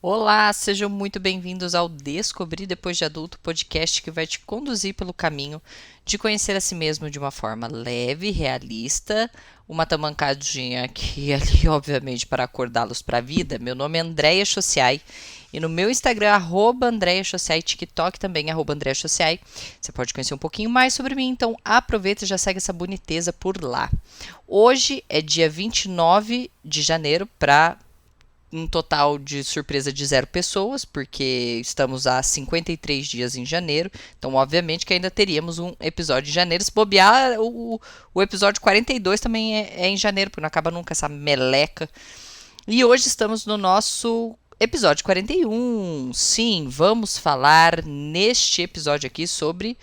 Olá, sejam muito bem-vindos ao Descobrir Depois de Adulto, podcast que vai te conduzir pelo caminho de conhecer a si mesmo de uma forma leve, realista, uma tamancadinha aqui e ali, obviamente, para acordá-los para a vida. Meu nome é Andréia Chociai e no meu Instagram, Andréia Chociai, TikTok também, Andréia Chociai. Você pode conhecer um pouquinho mais sobre mim, então aproveita e já segue essa boniteza por lá. Hoje é dia 29 de janeiro para um total de surpresa de 0 pessoas, porque estamos há 53 dias em janeiro, então obviamente que ainda teríamos um episódio de janeiro. Se bobear, o episódio 42 também é em janeiro, porque não acaba nunca essa meleca. E hoje estamos no nosso episódio 41. Sim, vamos falar neste episódio aqui sobre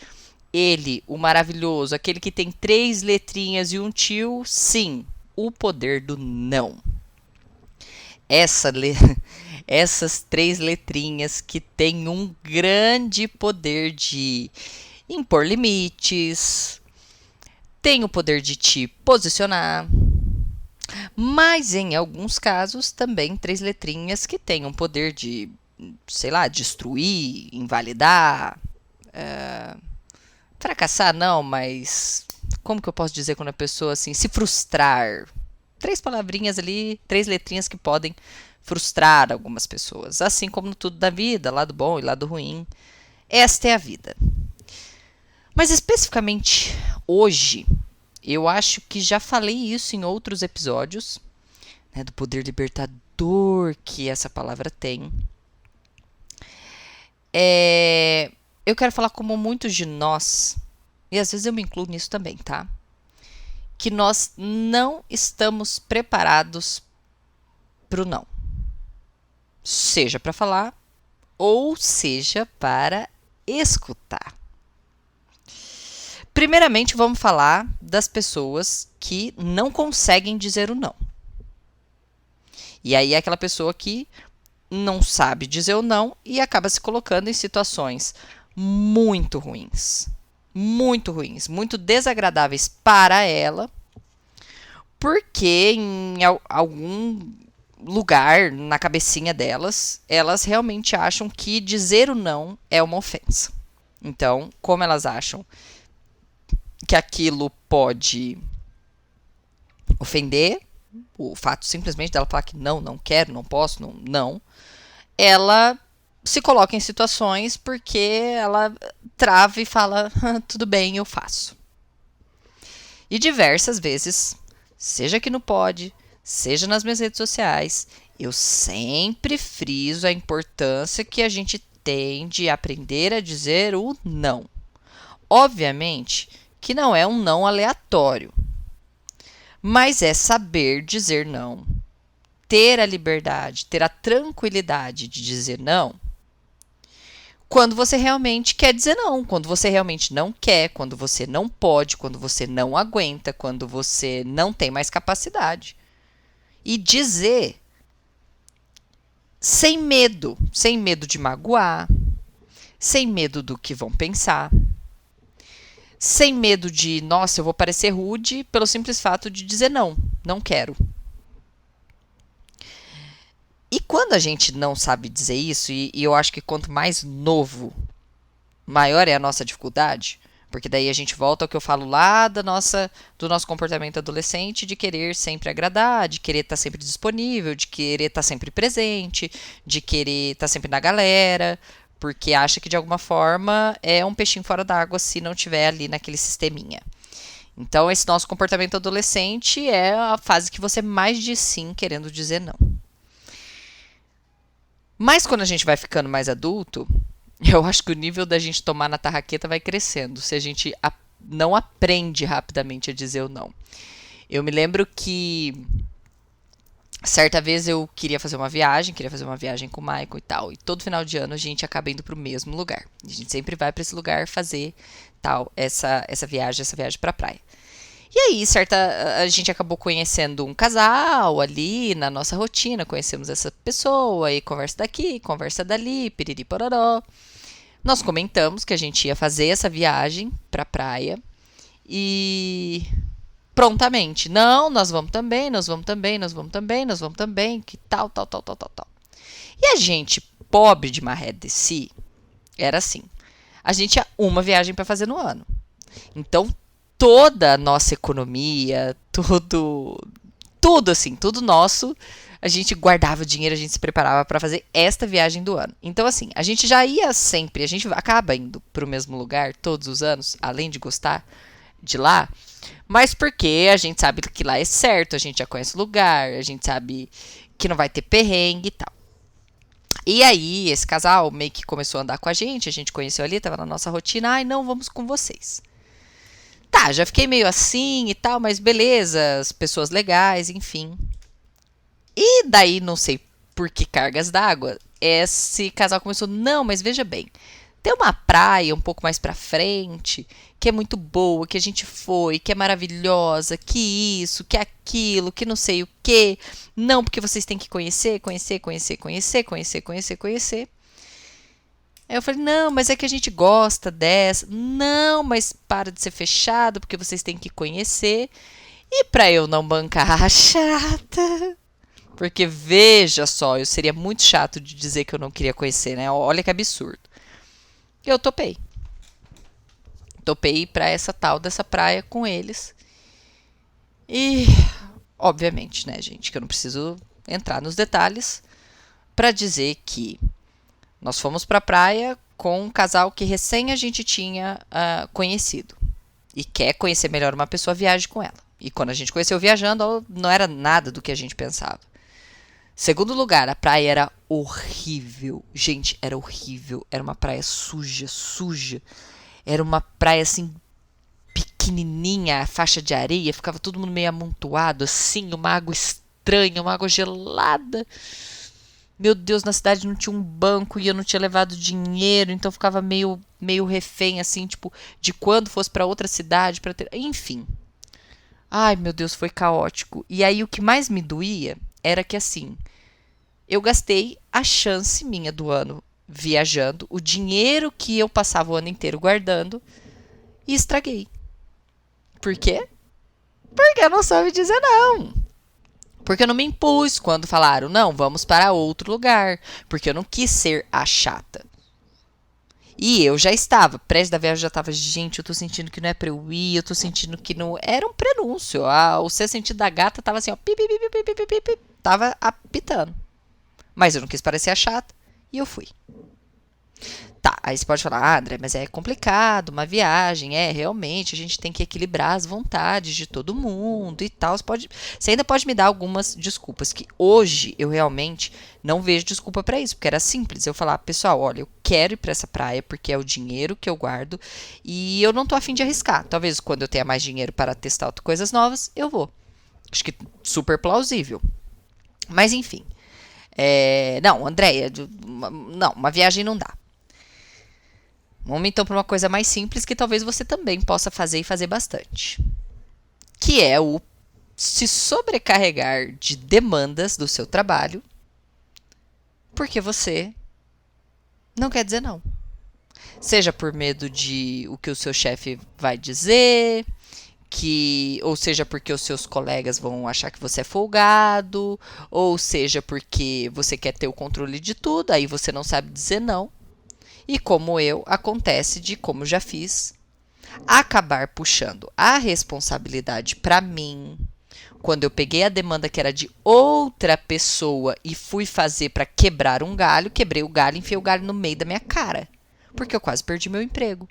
ele, o maravilhoso, aquele que tem 3 letrinhas e um tio. Sim, o poder do não. essa essas 3 letrinhas que têm um grande poder de impor limites, tem o poder de te posicionar, mas em alguns casos também 3 letrinhas que têm um poder de, sei lá, destruir, invalidar, fracassar não, mas como que eu posso dizer quando a pessoa assim se frustrar? 3 palavrinhas ali, 3 letrinhas que podem frustrar algumas pessoas, assim como tudo da vida, lado bom e lado ruim. Esta é a vida. Mas especificamente hoje, eu acho que já falei isso em outros episódios, né, do poder libertador que essa palavra tem. Eu quero falar como muitos de nós, e às vezes eu me incluo nisso também, tá? Que nós não estamos preparados para o não. Seja para falar ou seja para escutar. Primeiramente, vamos falar das pessoas que não conseguem dizer o não. E aí é aquela pessoa que não sabe dizer o não e acaba se colocando em situações muito ruins. Muito ruins, muito desagradáveis para ela, porque em algum lugar na cabecinha delas, elas realmente acham que dizer o não é uma ofensa. Então, como elas acham que aquilo pode ofender, o fato simplesmente dela falar que não, não quero, não posso, não, ela se coloca em situações porque ela trava e fala, tudo bem, eu faço. E diversas vezes, seja aqui no pod, seja nas minhas redes sociais, eu sempre friso a importância que a gente tem de aprender a dizer o não. Obviamente que não é um não aleatório, mas é saber dizer não, ter a liberdade, ter a tranquilidade de dizer não quando você realmente quer dizer não, quando você realmente não quer, quando você não pode, quando você não aguenta, quando você não tem mais capacidade. E dizer sem medo de magoar, sem medo do que vão pensar, sem medo de, nossa, eu vou parecer rude pelo simples fato de dizer não, não quero. E quando a gente não sabe dizer isso, e eu acho que quanto mais novo, maior é a nossa dificuldade, porque daí a gente volta ao que eu falo lá do nosso comportamento adolescente, de querer sempre agradar, de querer estar sempre disponível, de querer estar sempre presente, de querer estar sempre na galera, porque acha que de alguma forma é um peixinho fora d'água se não tiver ali naquele sisteminha. Então, esse nosso comportamento adolescente é a fase que você mais diz sim, querendo dizer não. Mas quando a gente vai ficando mais adulto, eu acho que o nível da gente tomar na tarraqueta vai crescendo, se a gente não aprende rapidamente a dizer o não. Eu me lembro que certa vez eu queria fazer uma viagem com o Michael e tal, e todo final de ano a gente acaba indo pro mesmo lugar. A gente sempre vai para esse lugar fazer tal, essa viagem pra praia. E aí, a gente acabou conhecendo um casal ali na nossa rotina, conhecemos essa pessoa, e conversa daqui, conversa dali, piriri pororó. Nós comentamos que a gente ia fazer essa viagem pra praia e prontamente, não, nós vamos também, nós vamos também, nós vamos também, nós vamos também, que tal, tal, tal, tal, tal, tal. E a gente, pobre de maré de si, era assim. A gente tinha uma viagem para fazer no ano. Então, toda a nossa economia, tudo assim, tudo nosso, a gente guardava dinheiro, a gente se preparava para fazer esta viagem do ano. Então, assim, a gente já ia sempre, a gente acaba indo para o mesmo lugar todos os anos, além de gostar de lá, mas porque a gente sabe que lá é certo, a gente já conhece o lugar, a gente sabe que não vai ter perrengue e tal. E aí, esse casal meio que começou a andar com a gente conheceu ali, tava na nossa rotina, ai, não, vamos com vocês. Tá, já fiquei meio assim e tal, mas beleza, as pessoas legais, enfim. E daí, não sei por que cargas d'água, esse casal começou, não, mas veja bem, tem uma praia um pouco mais pra frente, que é muito boa, que a gente foi, que é maravilhosa, que isso, que aquilo, que não sei o que. Não, porque vocês têm que conhecer, conhecer, conhecer, conhecer, conhecer, conhecer, conhecer. Aí eu falei, não, mas é que a gente gosta dessa. Não, mas para de ser fechado, porque vocês têm que conhecer. E pra eu não bancar a chata, porque veja só, eu seria muito chato de dizer que eu não queria conhecer, né? Olha que absurdo. Eu topei. Topei ir pra essa tal dessa praia com eles. E, obviamente, né, gente, que eu não preciso entrar nos detalhes pra dizer que nós fomos pra praia com um casal que recém a gente tinha conhecido. E quer conhecer melhor uma pessoa, viaje com ela. E quando a gente conheceu viajando, não era nada do que a gente pensava. Segundo lugar, a praia era horrível. Gente, era horrível. Era uma praia suja, suja. Era uma praia assim, pequenininha, a faixa de areia. Ficava todo mundo meio amontoado assim, uma água estranha, uma água gelada. Meu Deus, na cidade não tinha um banco e eu não tinha levado dinheiro, então ficava meio refém, assim, tipo, de quando fosse pra outra cidade, para ter. Enfim. Ai, meu Deus, foi caótico. E aí o que mais me doía era que, assim, eu gastei a chance minha do ano viajando, o dinheiro que eu passava o ano inteiro guardando e estraguei. Por quê? Porque eu não soube dizer não. Porque eu não me impus quando falaram, não, vamos para outro lugar. Porque eu não quis ser a chata. E eu já estava, prestes da viagem, eu já estava, gente, eu tô sentindo que não é pra eu ir, eu tô sentindo que não. Era um prenúncio. O sexto sentido da gata tava assim, ó, pi, pi, pi, pi, pi, pi, pi, pi, tava apitando. Mas eu não quis parecer a chata e eu fui. Tá, aí você pode falar, André, mas é complicado, uma viagem, realmente, a gente tem que equilibrar as vontades de todo mundo e tal. Você ainda pode me dar algumas desculpas, que hoje eu realmente não vejo desculpa pra isso, porque era simples eu falar, pessoal, olha, eu quero ir pra essa praia porque é o dinheiro que eu guardo e eu não tô afim de arriscar. Talvez quando eu tenha mais dinheiro para testar coisas novas, eu vou. Acho que super plausível. Mas enfim. Não, Andréia, não, uma viagem não dá. Vamos então para uma coisa mais simples que talvez você também possa fazer e fazer bastante. Que é o se sobrecarregar de demandas do seu trabalho porque você não quer dizer não. Seja por medo de o que o seu chefe vai dizer, ou seja porque os seus colegas vão achar que você é folgado, ou seja porque você quer ter o controle de tudo, aí você não sabe dizer não. E como acontece de, como já fiz, acabar puxando a responsabilidade para mim. Quando eu peguei a demanda que era de outra pessoa e fui fazer para quebrar um galho, quebrei o galho e enfiei o galho no meio da minha cara. Porque eu quase perdi meu emprego.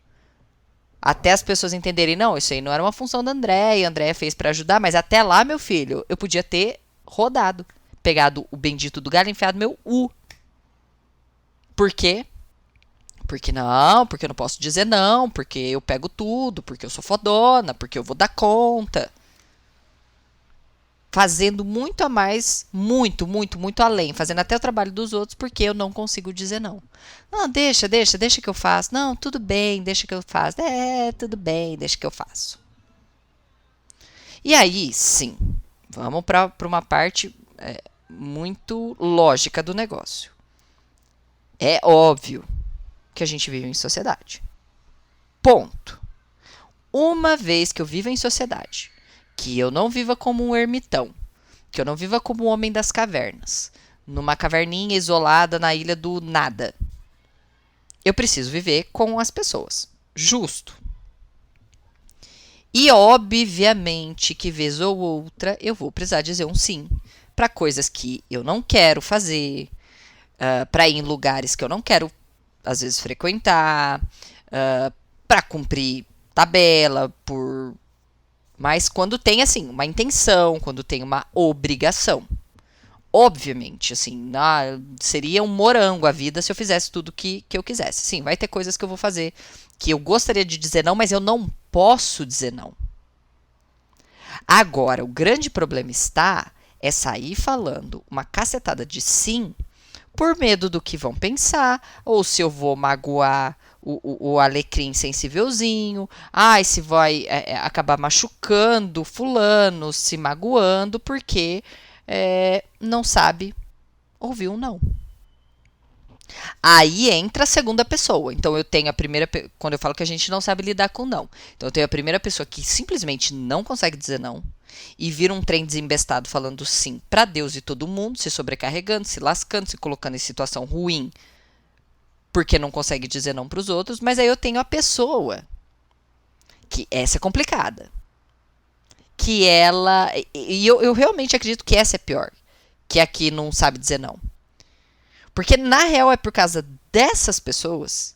Até as pessoas entenderem, não, isso aí não era uma função da Andréia, a Andréia fez para ajudar, mas até lá, meu filho, eu podia ter rodado, pegado o bendito do galho e enfiado meu U. Por quê? Porque eu não posso dizer não, porque eu pego tudo, porque eu sou fodona, porque eu vou dar conta. Fazendo muito a mais, muito, muito, muito além, fazendo até o trabalho dos outros, porque eu não consigo dizer não. Não, deixa que eu faço. Não, tudo bem, deixa que eu faço. Tudo bem, deixa que eu faço. E aí, sim, vamos para uma parte muito lógica do negócio. É óbvio que a gente vive em sociedade. Ponto. Uma vez que eu vivo em sociedade, que eu não viva como um ermitão, que eu não viva como um homem das cavernas, numa caverninha isolada na ilha do nada. Eu preciso viver com as pessoas. Justo. E obviamente que vez ou outra eu vou precisar dizer um sim para coisas que eu não quero fazer, para ir em lugares que eu não quero às vezes frequentar, para cumprir tabela, mas quando tem assim uma intenção, quando tem uma obrigação. Obviamente, assim, seria um morango a vida se eu fizesse tudo que eu quisesse. Sim, vai ter coisas que eu vou fazer que eu gostaria de dizer não, mas eu não posso dizer não. Agora, o grande problema é sair falando uma cacetada de sim por medo do que vão pensar, ou se eu vou magoar o alecrim sensívelzinho, se vai acabar machucando fulano, se magoando, porque não sabe ouvir um não. Aí entra a segunda pessoa. Então eu tenho a primeira, quando eu falo que a gente não sabe lidar com não. Então eu tenho a primeira pessoa que simplesmente não consegue dizer não e vira um trem desembestado falando sim para Deus e todo mundo, se sobrecarregando, se lascando, se colocando em situação ruim porque não consegue dizer não para os outros. Mas aí eu tenho a pessoa que essa é complicada. Que ela, e eu realmente acredito que essa é pior, que a que não sabe dizer não. Porque na real é por causa dessas pessoas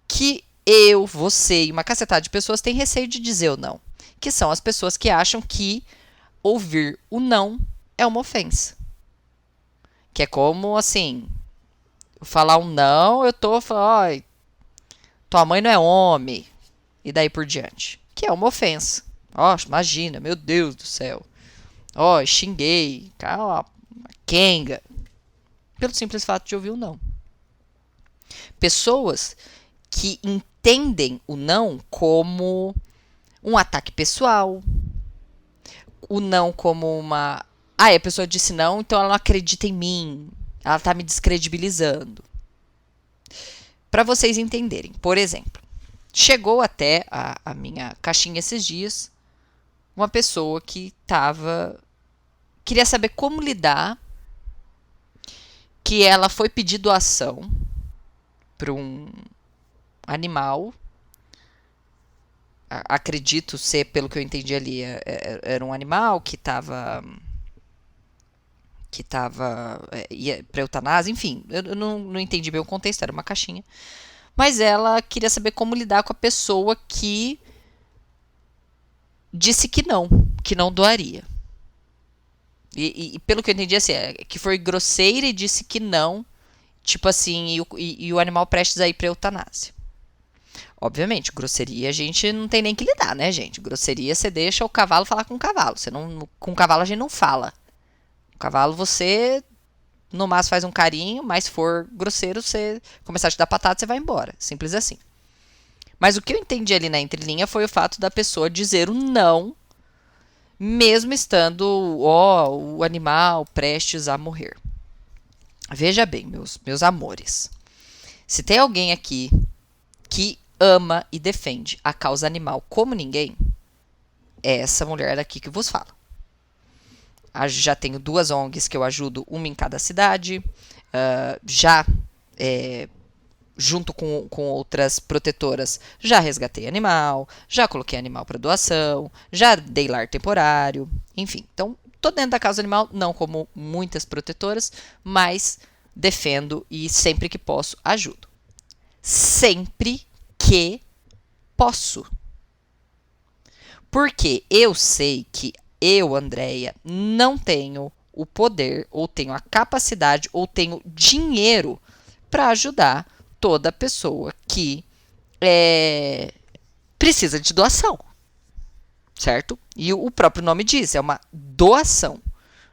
que eu, você e uma cacetada de pessoas têm receio de dizer o não. Que são as pessoas que acham que ouvir o não é uma ofensa. Que é como, assim, falar um não, eu tô falando, tua mãe não é homem. E daí por diante. Que é uma ofensa. Imagina, meu Deus do céu. Xinguei. Uma quenga. Pelo simples fato de ouvir o não. Pessoas que entendem o não como um ataque pessoal. O não como uma... a pessoa disse não, então ela não acredita em mim. Ela tá me descredibilizando. Para vocês entenderem, por exemplo, chegou até a minha caixinha esses dias uma pessoa que queria saber como lidar, que ela foi pedir doação para um animal. Acredito ser, pelo que eu entendi ali, era um animal que estava ia para eutanásia, enfim, eu não entendi bem o contexto, era uma caixinha. Mas ela queria saber como lidar com a pessoa que disse que não doaria. E pelo que eu entendi, assim, que foi grosseira e disse que não, tipo assim, e o animal prestes a ir pra eutanásia. Obviamente, grosseria a gente não tem nem que lidar, né, gente? Grosseria você deixa o cavalo falar com o cavalo. Com o cavalo a gente não fala. O cavalo você, no máximo, faz um carinho, mas se for grosseiro, você começar a te dar patada, você vai embora. Simples assim. Mas o que eu entendi ali na entrelinha foi o fato da pessoa dizer o não, mesmo estando o animal prestes a morrer. Veja bem, meus amores. Se tem alguém aqui que ama e defende a causa animal como ninguém, é essa mulher daqui que vos fala. Já tenho 2 ONGs que eu ajudo, uma em cada cidade. Junto com outras protetoras, já resgatei animal, já coloquei animal para doação, já dei lar temporário, enfim. Então, tô dentro da causa animal, não como muitas protetoras, mas defendo e sempre que posso, ajudo. Sempre que posso. Porque eu sei que eu, Andréia, não tenho o poder, ou tenho a capacidade, ou tenho dinheiro para ajudar toda pessoa que precisa de doação, certo? E o próprio nome diz, é uma doação,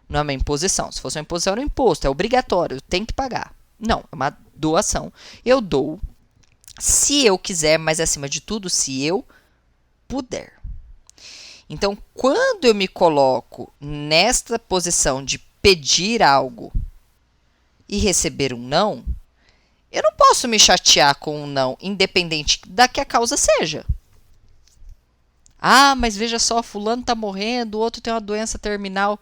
não é uma imposição. Se fosse uma imposição, era um imposto, é obrigatório, tem que pagar. Não, é uma doação. Eu dou se eu quiser, mas acima de tudo, se eu puder. Então, quando eu me coloco nesta posição de pedir algo e receber um não, eu não posso me chatear com um não, independente da que a causa seja. Mas veja só, fulano tá morrendo, o outro tem uma doença terminal.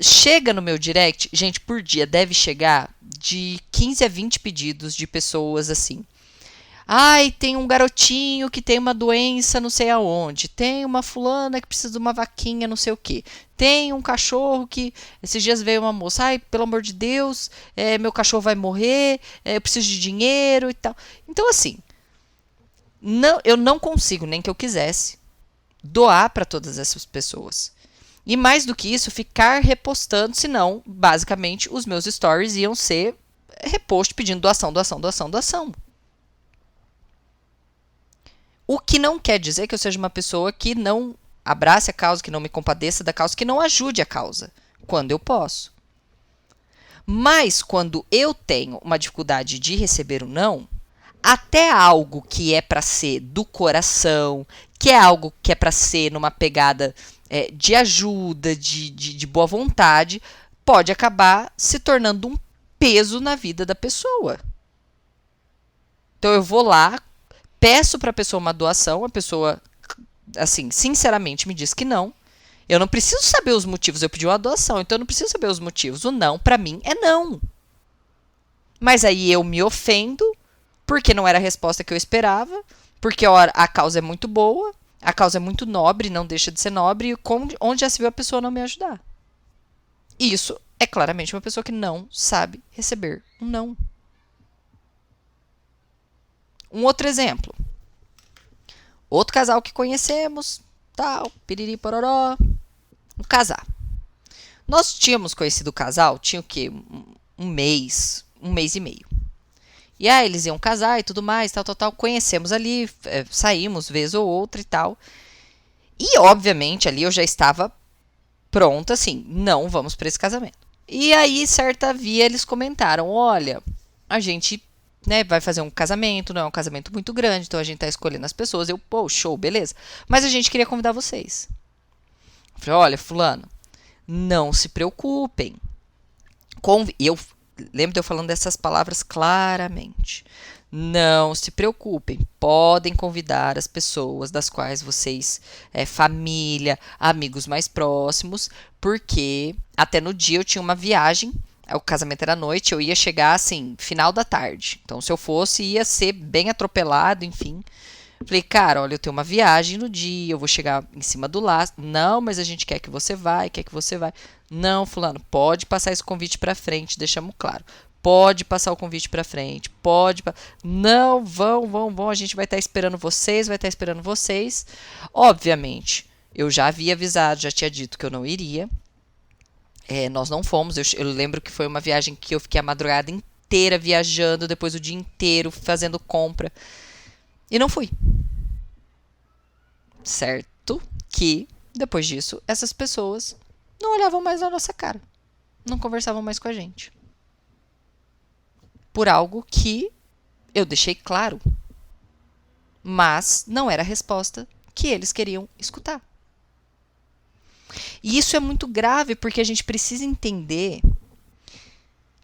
chega no meu direct, gente, por dia deve chegar de 15 a 20 pedidos de pessoas assim. Ai, tem um garotinho que tem uma doença não sei aonde. Tem uma fulana que precisa de uma vaquinha não sei o quê. Tem um cachorro que... Esses dias veio uma moça. Ai, pelo amor de Deus, meu cachorro vai morrer, eu preciso de dinheiro e tal. Então, assim, eu não consigo, nem que eu quisesse, doar para todas essas pessoas. E mais do que isso, ficar repostando, senão, basicamente, os meus stories iam ser repost pedindo doação, doação, doação, doação. O que não quer dizer que eu seja uma pessoa que não abrace a causa, que não me compadeça da causa, que não ajude a causa, quando eu posso. Mas quando eu tenho uma dificuldade de receber um não, até algo que é para ser do coração, que é algo que é para ser numa pegada de ajuda, de boa vontade, pode acabar se tornando um peso na vida da pessoa. Então eu vou lá, peço para a pessoa uma doação, a pessoa, assim, sinceramente me diz que não. Eu não preciso saber os motivos, eu pedi uma doação, então eu não preciso saber os motivos. O não, para mim, é não. Mas aí eu me ofendo, porque não era a resposta que eu esperava, porque a causa é muito boa, a causa é muito nobre, não deixa de ser nobre, e onde já se viu a pessoa não me ajudar? Isso é claramente uma pessoa que não sabe receber um não. Um outro exemplo. Outro casal que conhecemos, tal, piriri pororó, um casal. Nós tínhamos conhecido o casal, tinha o quê? Um mês e meio. E aí eles iam casar e tudo mais, tal. Conhecemos ali, saímos vez ou outra e tal. E, obviamente, ali eu já estava pronta, assim, não vamos para esse casamento. E aí, certa via, eles comentaram, olha, a gente vai fazer um casamento, não é um casamento muito grande, então a gente tá escolhendo as pessoas. Eu, pô, show, beleza. Mas a gente queria convidar vocês. Eu falei, olha, fulano, não se preocupem. Eu lembro de eu falando dessas palavras claramente. Não se preocupem, podem convidar as pessoas das quais vocês, família, amigos mais próximos, porque até no dia eu tinha uma viagem, o casamento era à noite, eu ia chegar assim, final da tarde. Então, se eu fosse, ia ser bem atropelado, enfim. Falei, cara, olha, eu tenho uma viagem no dia, eu vou chegar em cima do laço. Não, mas a gente quer que você vai, quer que você vai. Não, fulano, pode passar esse convite pra frente, deixamos claro. Pode passar o convite pra frente, pode. Não, vão, a gente vai estar esperando vocês, vai estar esperando vocês. Obviamente, eu já havia avisado, já tinha dito que eu não iria. Nós não fomos, eu lembro que foi uma viagem que eu fiquei a madrugada inteira viajando, depois o dia inteiro fazendo compra. E não fui. Certo que, depois disso, essas pessoas não olhavam mais na nossa cara. Não conversavam mais com a gente. Por algo que eu deixei claro. Mas não era a resposta que eles queriam escutar. E isso é muito grave porque a gente precisa entender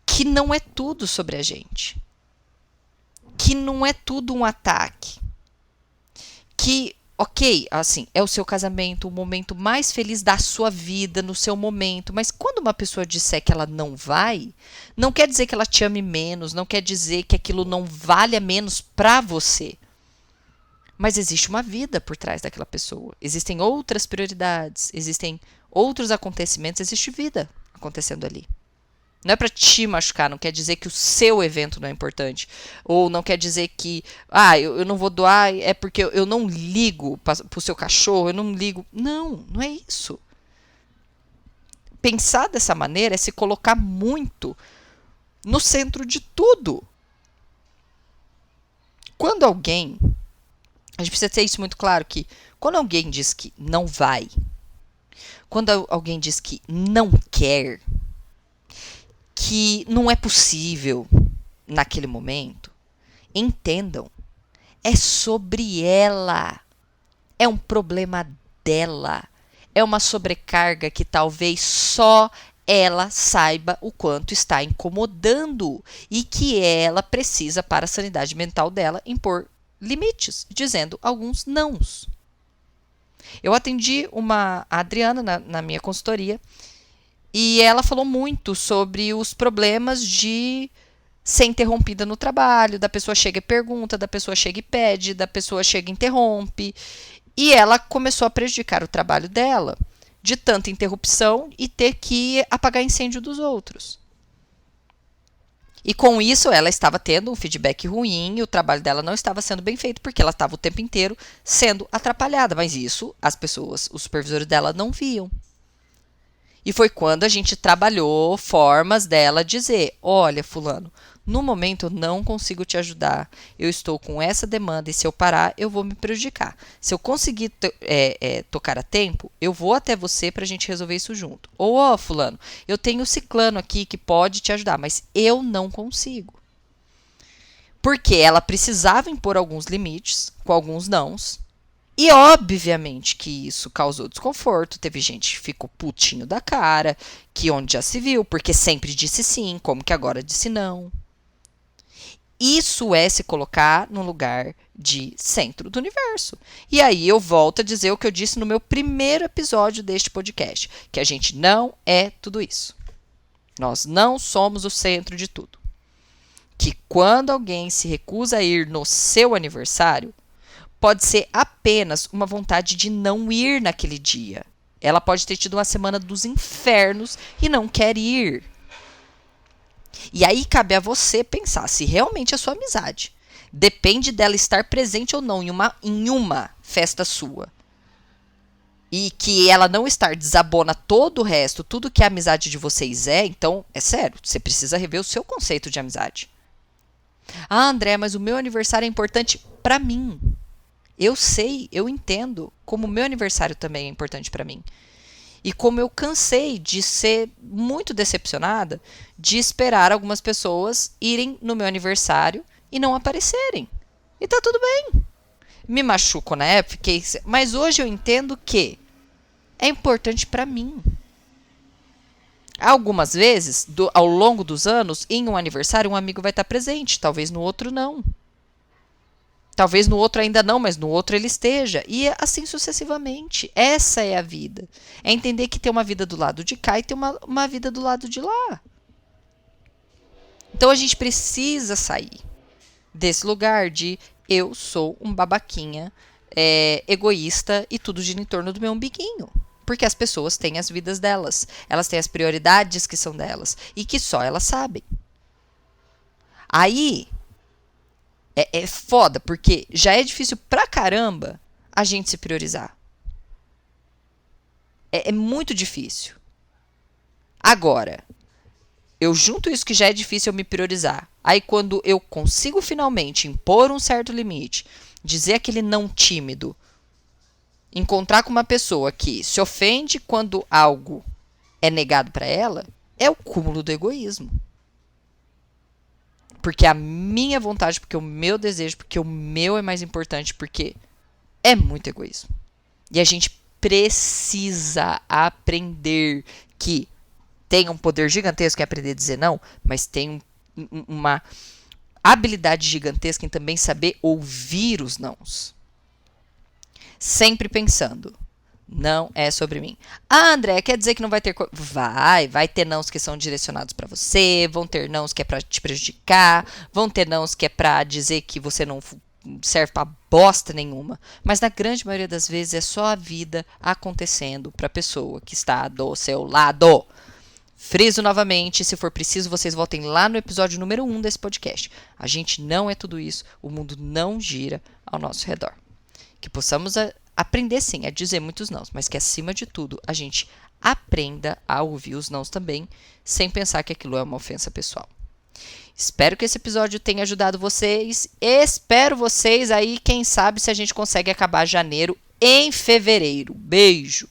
que não é tudo sobre a gente. Que não é tudo um ataque. Que, ok, assim, é o seu casamento, o momento mais feliz da sua vida, no seu momento. Mas quando uma pessoa disser que ela não vai, não quer dizer que ela te ame menos, não quer dizer que aquilo não valha menos pra você. Mas existe uma vida por trás daquela pessoa. Existem outras prioridades, existem outros acontecimentos, existe vida acontecendo ali. Não é para te machucar, não quer dizer que o seu evento não é importante. Ou não quer dizer que, eu não vou doar, é porque eu não ligo pro seu cachorro, eu não ligo. Não, não é isso. Pensar dessa maneira é se colocar muito no centro de tudo. Quando alguém... A gente precisa ter isso muito claro, que quando alguém diz que não vai, quando alguém diz que não quer, que não é possível naquele momento, entendam, é sobre ela, é um problema dela, é uma sobrecarga que talvez só ela saiba o quanto está incomodando e que ela precisa, para a sanidade mental dela, impor limites, dizendo alguns nãos. Eu atendi a Adriana na minha consultoria E ela falou muito sobre os problemas de ser interrompida no trabalho, da pessoa chega e pergunta, da pessoa chega e pede, da pessoa chega e interrompe. E ela começou a prejudicar o trabalho dela de tanta interrupção e ter que apagar incêndio dos outros. E com isso ela estava tendo um feedback ruim e o trabalho dela não estava sendo bem feito porque ela estava o tempo inteiro sendo atrapalhada. Mas isso as pessoas, os supervisores dela não viam. E foi quando a gente trabalhou formas dela dizer: olha, fulano, no momento eu não consigo te ajudar, eu estou com essa demanda e se eu parar eu vou me prejudicar. Se eu conseguir tocar a tempo, eu vou até você para a gente resolver isso junto. Ou, ó, fulano, eu tenho o ciclano aqui que pode te ajudar, mas eu não consigo. Porque ela precisava impor alguns limites, com alguns nãos. E obviamente que isso causou desconforto, teve gente que ficou putinho da cara, que onde já se viu, porque sempre disse sim, como que agora disse não. Isso é se colocar no lugar de centro do universo. E aí eu volto a dizer o que eu disse no meu primeiro episódio deste podcast, que a gente não é tudo isso. Nós não somos o centro de tudo. Que quando alguém se recusa a ir no seu aniversário, pode ser apenas uma vontade de não ir naquele dia. Ela pode ter tido uma semana dos infernos e não quer ir. E aí cabe a você pensar se realmente a sua amizade depende dela estar presente ou não em uma festa sua. E que ela não estar desabona todo o resto, tudo que a amizade de vocês é, então, é sério, você precisa rever o seu conceito de amizade. Ah, André, mas o meu aniversário é importante para mim. Eu sei, eu entendo como o meu aniversário também é importante para mim. E como eu cansei de ser muito decepcionada de esperar algumas pessoas irem no meu aniversário e não aparecerem. E tá tudo bem. Me machuco na época, mas hoje eu entendo que é importante para mim. Algumas vezes, ao longo dos anos, em um aniversário, um amigo vai estar presente, talvez no outro não. Talvez no outro ainda não, mas no outro ele esteja. E assim sucessivamente. Essa é a vida. É entender que tem uma vida do lado de cá e tem uma vida do lado de lá. Então a gente precisa sair desse lugar de eu sou um babaquinha egoísta e tudo gira em torno do meu umbiguinho. Porque as pessoas têm as vidas delas. Elas têm as prioridades que são delas. E que só elas sabem. Aí é foda, porque já é difícil pra caramba a gente se priorizar. É muito difícil. Agora, eu junto isso que já é difícil eu me priorizar. Aí quando eu consigo finalmente impor um certo limite, dizer aquele não tímido, encontrar com uma pessoa que se ofende quando algo é negado pra ela, é o cúmulo do egoísmo. Porque a minha vontade, porque o meu desejo, porque o meu é mais importante, porque é muito egoísmo. E a gente precisa aprender que tem um poder gigantesco em aprender a dizer não, mas tem uma habilidade gigantesca em também saber ouvir os nãos. Sempre pensando, não é sobre mim. Ah, André, quer dizer que não vai ter... Vai ter nãos que são direcionados para você, vão ter nãos que é para te prejudicar, vão ter nãos que é para dizer que você não serve para bosta nenhuma. Mas na grande maioria das vezes é só a vida acontecendo para a pessoa que está do seu lado. Friso novamente, se for preciso, vocês voltem lá no episódio número 1 desse podcast. A gente não é tudo isso, o mundo não gira ao nosso redor. Que possamos aprender sim a dizer muitos nãos, mas que acima de tudo a gente aprenda a ouvir os nãos também, sem pensar que aquilo é uma ofensa pessoal. Espero que esse episódio tenha ajudado vocês. Espero vocês aí, quem sabe se a gente consegue acabar janeiro em fevereiro. Beijo!